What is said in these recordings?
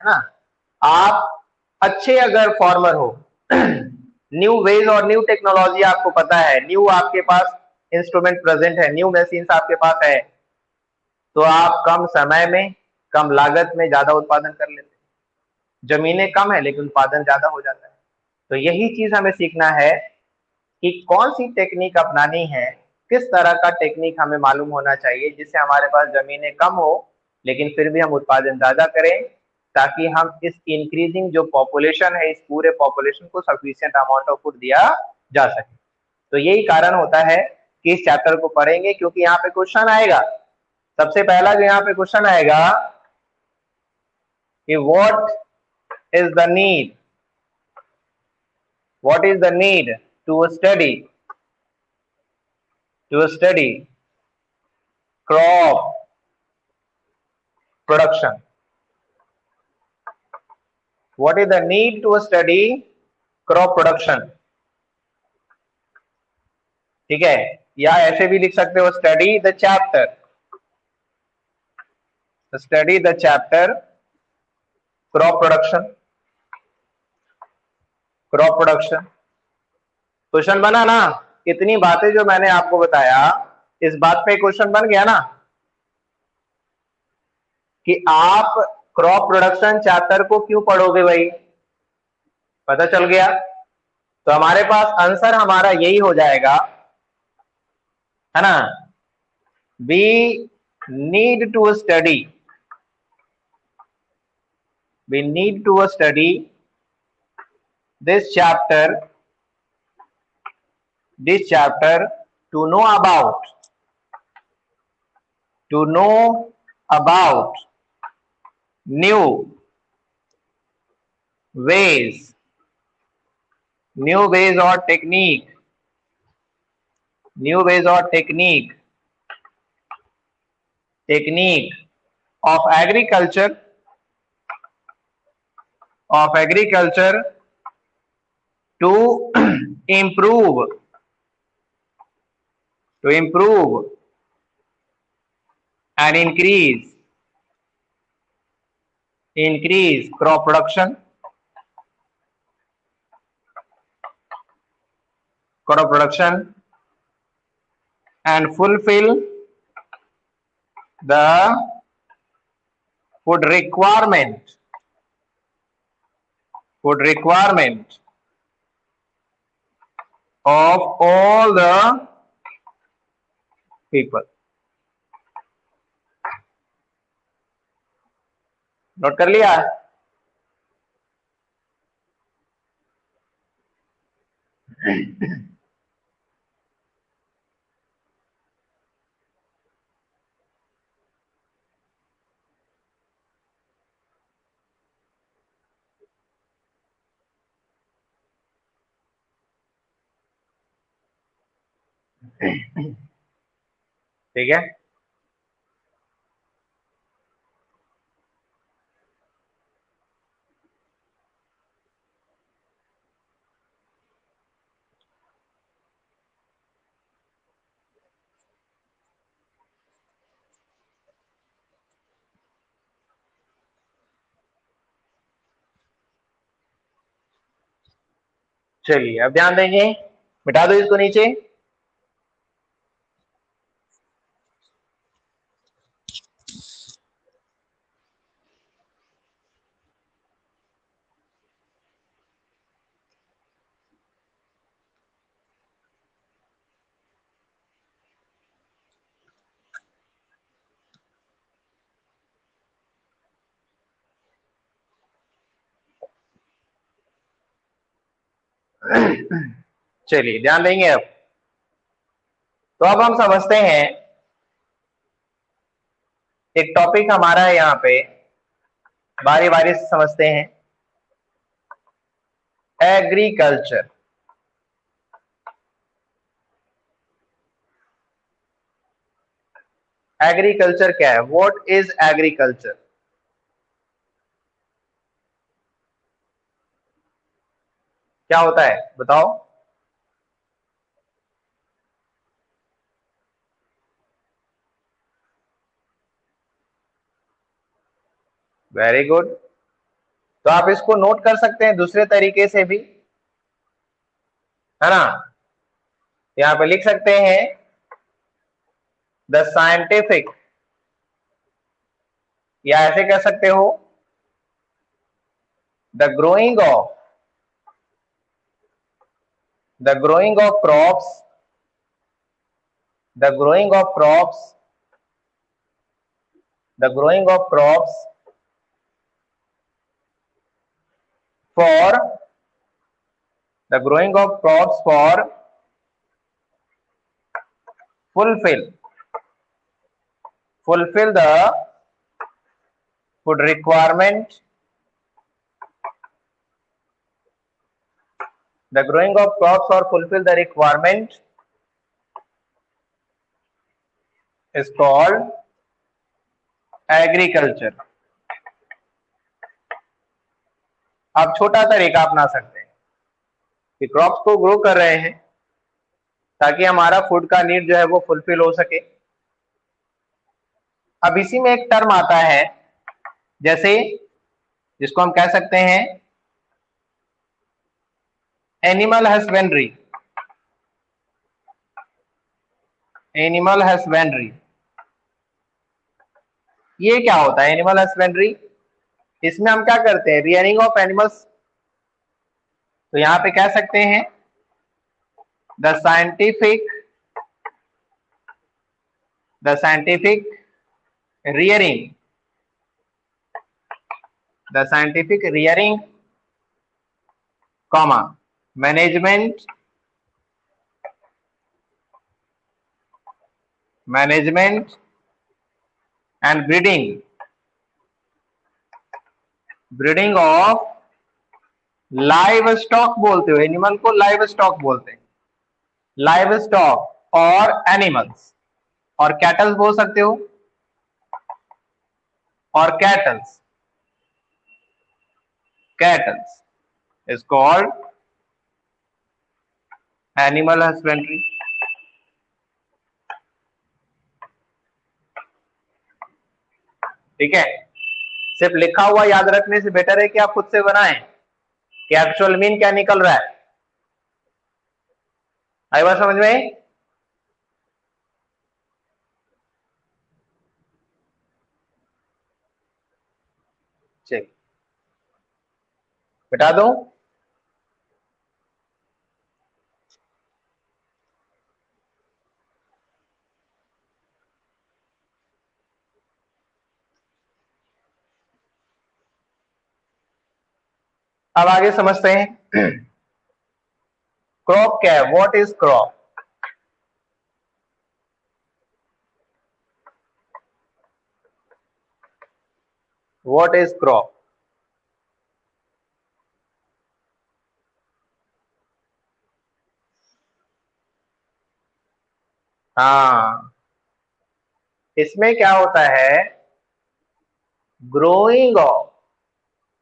है ना। आप अच्छे अगर फॉर्मर हो, न्यू वेज और न्यू टेक्नोलॉजी आपको पता है, न्यू आपके पास इंस्ट्रूमेंट प्रेजेंट है, न्यू मशीन आपके पास है, तो आप कम समय में कम लागत में ज्यादा उत्पादन कर लेते हैं। जमीनें कम है लेकिन उत्पादन ज्यादा हो जाता है। तो यही चीज हमें सीखना है कि कौन सी टेक्निक अपनानी है, किस तरह का टेक्निक हमें मालूम होना चाहिए जिससे हमारे पास जमीनें कम हो लेकिन फिर भी हम उत्पादन ज्यादा करें, ताकि हम इस इंक्रीजिंग जो पॉपुलेशन है, इस पूरे पॉपुलेशन को सफिशिएंट अमाउंट ऑफ फूड दिया जा सके। तो यही कारण होता है कि इस चैप्टर को पढ़ेंगे, क्योंकि यहाँ पे क्वेश्चन आएगा। सबसे पहला जो यहाँ पे क्वेश्चन आएगा कि is the need what is the need to study crop production. What is the need to study crop production? ठीक है, या ऐसे भी लिख सकते हो study the chapter crop production. Crop production question बना ना। इतनी बातें जो मैंने आपको बताया, इस बात पे क्वेश्चन बन गया ना कि आप क्रॉप प्रोडक्शन चैप्टर को क्यों पढ़ोगे भाई, पता चल गया। तो हमारे पास आंसर हमारा यही हो जाएगा, है ना। We need to study we need to study this chapter to know about new ways or technique of agriculture to improve and increase crop production and fulfill the food requirement of all the people। Note कर लिया। ठीक है, चलिए अब ध्यान देंगे, मिटा दो इसको नीचे। चलिए ध्यान देंगे अब। तो अब हम समझते हैं, एक टॉपिक हमारा है यहाँ पे, बारी बारी से समझते हैं। एग्रीकल्चर, एग्रीकल्चर क्या है, व्हाट इज एग्रीकल्चर, क्या होता है बताओ। Very good. तो आप इसको नोट कर सकते हैं दूसरे तरीके से भी, है ना। यहाँ पे लिख सकते हैं द साइंटिफिक, या ऐसे कह सकते हो the growing of, the growing of crops, the growing of crops, the growing of crops for, the growing of crops for fulfill the food requirement, the growing of crops or fulfill the requirement is called agriculture. आप छोटा तरीका अपना सकते हैं कि crops को grow कर रहे हैं ताकि हमारा फूड का नीड जो है वो फुलफिल हो सके। अब इसी में एक टर्म आता है, जैसे जिसको हम कह सकते हैं एनिमल हस्बेंड्री। एनिमल हस्बेंड्री, ये क्या होता है एनिमल हस्बेंड्री? इसमें हम क्या करते हैं, रियरिंग ऑफ एनिमल्स। तो यहां पे कह सकते हैं the scientific rearing, the scientific rearing, comma, management and breeding of live stock बोलते हो, एनिमल को लाइव स्टॉक बोलते हैं, लाइव स्टॉक और एनिमल्स, और कैटल्स बोल सकते हो, और kettles is called animal husbandry. ठीक है, सिर्फ लिखा हुआ याद रखने से बेटर है कि आप खुद से बनाएं कि एक्चुअल मीन क्या निकल रहा है। आई बात समझ में? चलिए बता दो। अब आगे समझते हैं क्रॉप क्या है, what is crop? What is crop? हाँ, इसमें क्या होता है, ग्रोइंग ऑफ,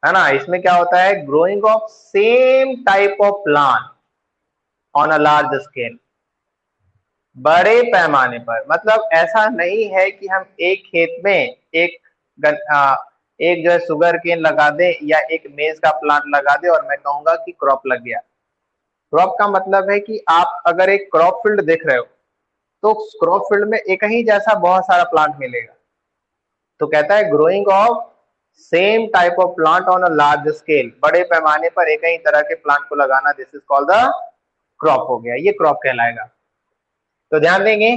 है ना, इसमें क्या होता है, growing of same type of plant on a large scale, बड़े पैमाने पर। मतलब ऐसा नहीं है कि हम एक खेत में एक जो है सुगर केन लगा दे या एक मेज का प्लांट लगा दे और मैं कहूंगा कि क्रॉप लग गया। क्रॉप का मतलब है कि आप अगर एक क्रॉप फील्ड देख रहे हो तो क्रॉप फील्ड में एक ही जैसा बहुत सारा प्लांट मिलेगा। तो कहता है growing of same type of plant on a large scale, बड़े पैमाने पर एक ही तरह के प्लांट को लगाना, this is called the crop. हो गया, ये क्रॉप कहलाएगा। तो ध्यान देंगे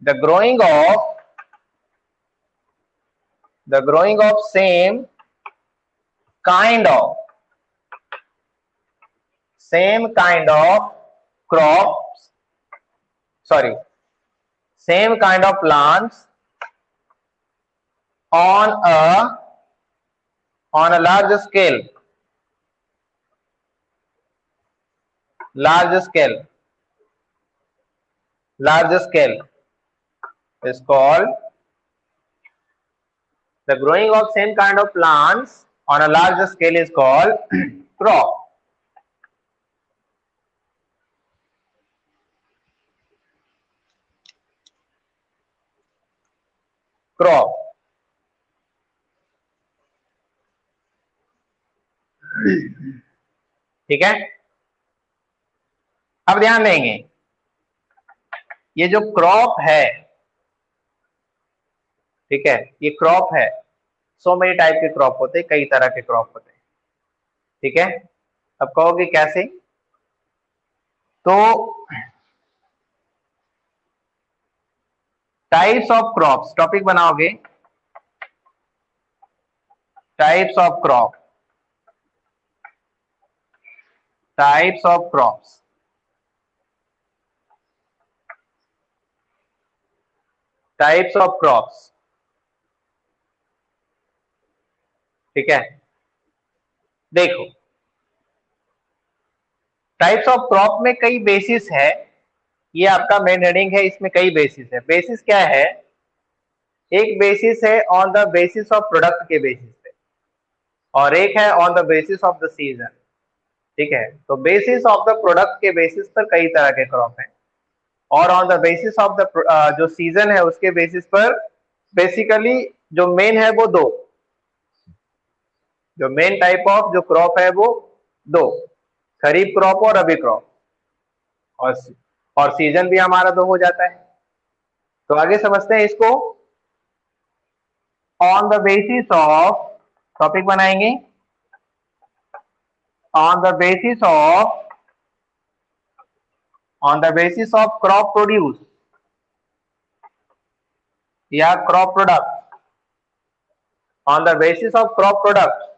the growing of same kind of crops, sorry, same kind of plants on a large scale is called, the growing of same kind of plants on a large scale is called crop. ठीक है, अब ध्यान देंगे, ये जो crop है, ठीक है, ये क्रॉप है, सो मेनी टाइप के क्रॉप होते हैं, कई तरह के क्रॉप होते हैं, ठीक है। अब कहोगे कैसे, तो टाइप्स ऑफ क्रॉप्स टॉपिक बनाओगे, types of crop, types of crops, types of crops, ठीक है। देखो, टाइप्स ऑफ क्रॉप में कई बेसिस है, ये आपका मेन हेडिंग है, इसमें कई बेसिस है। बेसिस क्या है, एक बेसिस है on the basis of product के बेसिस पे, और एक है on the basis of the season, ठीक है। तो बेसिस ऑफ द प्रोडक्ट के बेसिस पर कई तरह के क्रॉप हैं, और on the basis of the जो सीजन है उसके बेसिस पर बेसिकली जो मेन है वो दो, जो मेन टाइप ऑफ जो क्रॉप है वो दो, खरीफ क्रॉप और रबी क्रॉप, और सीजन भी हमारा दो हो जाता है। तो आगे समझते हैं इसको। On the basis of, topic बनाएंगे, on the basis of crop produce या crop product, on the basis of crop product,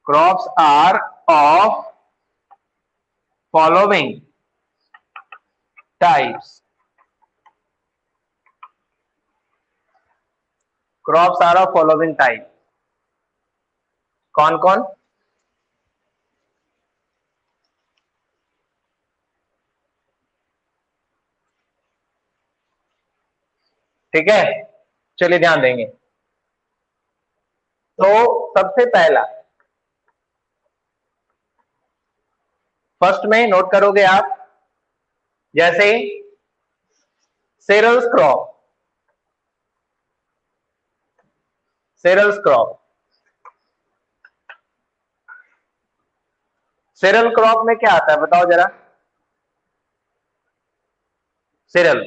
crops are of following types, crops are of following type, कौन कौन, ठीक है, चलिए ध्यान देंगे। तो सबसे पहला, फर्स्ट में नोट करोगे आप, जैसे cereals crop, cereals crop, cereal crop में क्या आता है बताओ जरा, सेरल,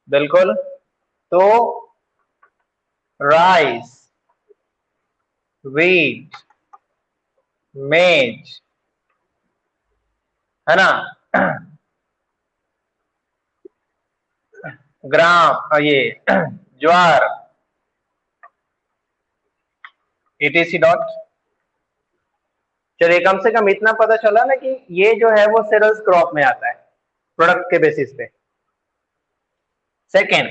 बिल्कुल, तो राइस, वीट, मेज, है ना, ग्राम, ये ज्वार, etc डॉट। चलिए कम से कम इतना पता चला ना कि ये जो है वो सेरल्स क्रॉप में आता है, प्रोडक्ट के बेसिस पे। Second,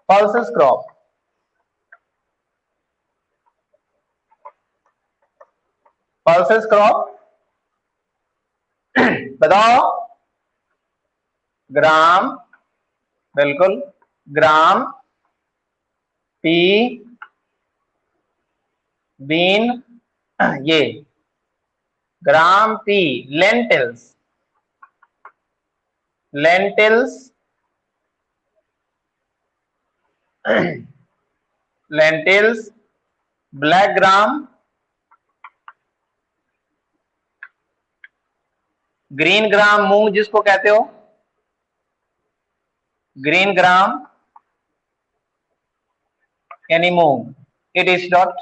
pulses crop, pulses crop बताओ, ग्राम, बिल्कुल, ग्राम, पी, बीन, ये gram, pea, lentils, lentils, lentils, black gram, green gram, मूंग जिसको कहते हो, ग्रीन ग्राम यानी मूंग, it is dot.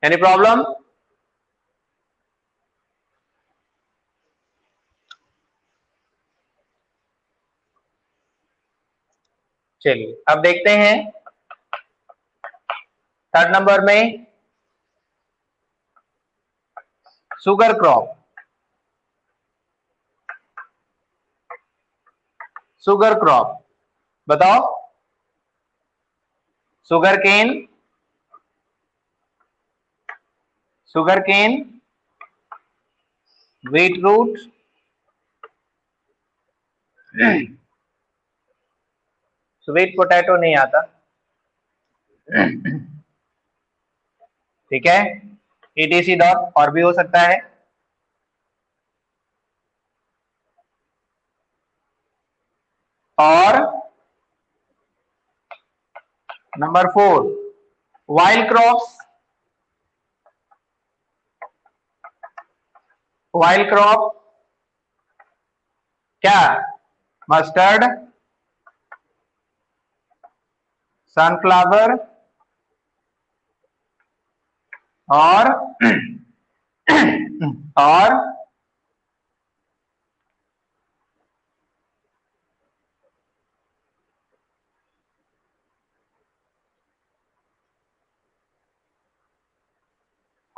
Any problem, चलिए अब देखते हैं थर्ड नंबर में, शुगर क्रॉप, शुगर क्रॉप बताओ, sugarcane, sugarcane, beetroot, sweet potato नहीं आता, ठीक है, etc डॉट, और भी हो सकता है, और number 4 wild crops. Wild crop क्या? मस्टर्ड, सनफ्लावर और और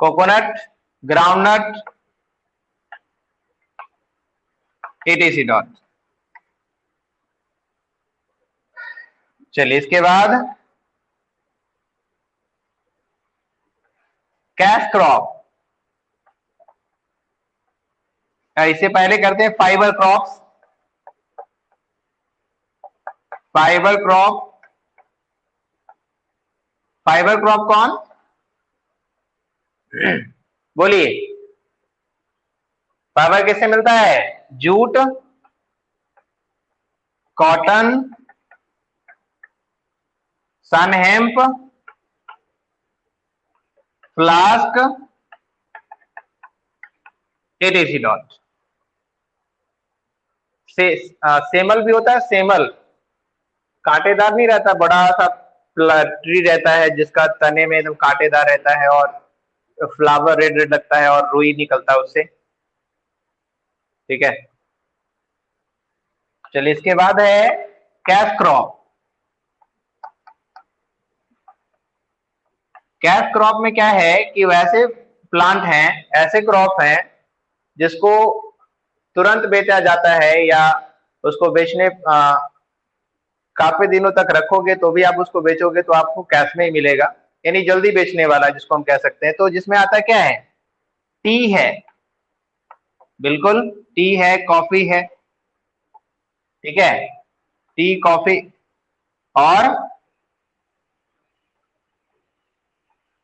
कोकोनट, ग्राउंडनट, etc डॉट। चलिए इसके बाद कैश क्रॉप। इससे पहले करते हैं fibre crops. Fibre crop, fibre crop कौन? बोलिए। फाइबर किससे मिलता है? जूट, कॉटन, सन हेम्प, फ्लास्क, etc डॉट। सेमल भी होता है। सेमल कांटेदार नहीं रहता, बड़ा सा ट्री रहता है जिसका तने में एकदम कांटेदार रहता है और फ्लावर रेड रेड लगता है और रुई निकलता है उससे। ठीक है। चलिए इसके बाद है कैश क्रॉप। कैश क्रॉप में क्या है कि वैसे प्लांट हैं, ऐसे क्रॉप हैं जिसको तुरंत बेचा जाता है या उसको बेचने काफी दिनों तक रखोगे तो भी आप उसको बेचोगे तो आपको कैश में ही मिलेगा, यानी जल्दी बेचने वाला जिसको हम कह सकते हैं। तो जिसमें आता क्या है? टी है, बिल्कुल टी है, कॉफी है। ठीक है, टी, कॉफी और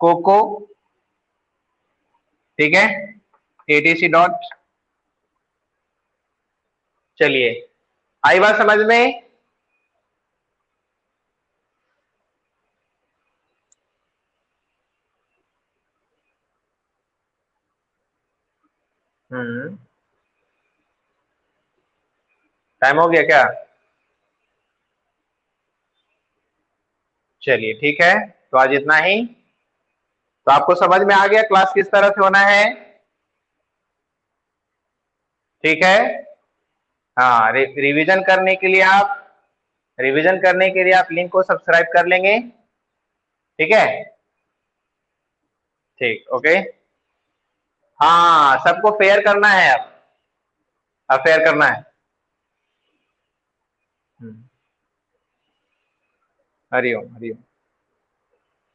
कोको। ठीक है, etc डॉट। चलिए आई बात समझ में? टाइम हो गया क्या? चलिए ठीक है, तो आज इतना ही। तो आपको समझ में आ गया क्लास किस तरह से होना है? ठीक है। हाँ, रिवीजन करने के लिए आप लिंक को सब्सक्राइब कर लेंगे। ठीक है, ठीक, ओके। हाँ, सबको फेयर करना है अब फेयर करना है। हरिओम, हरिओम।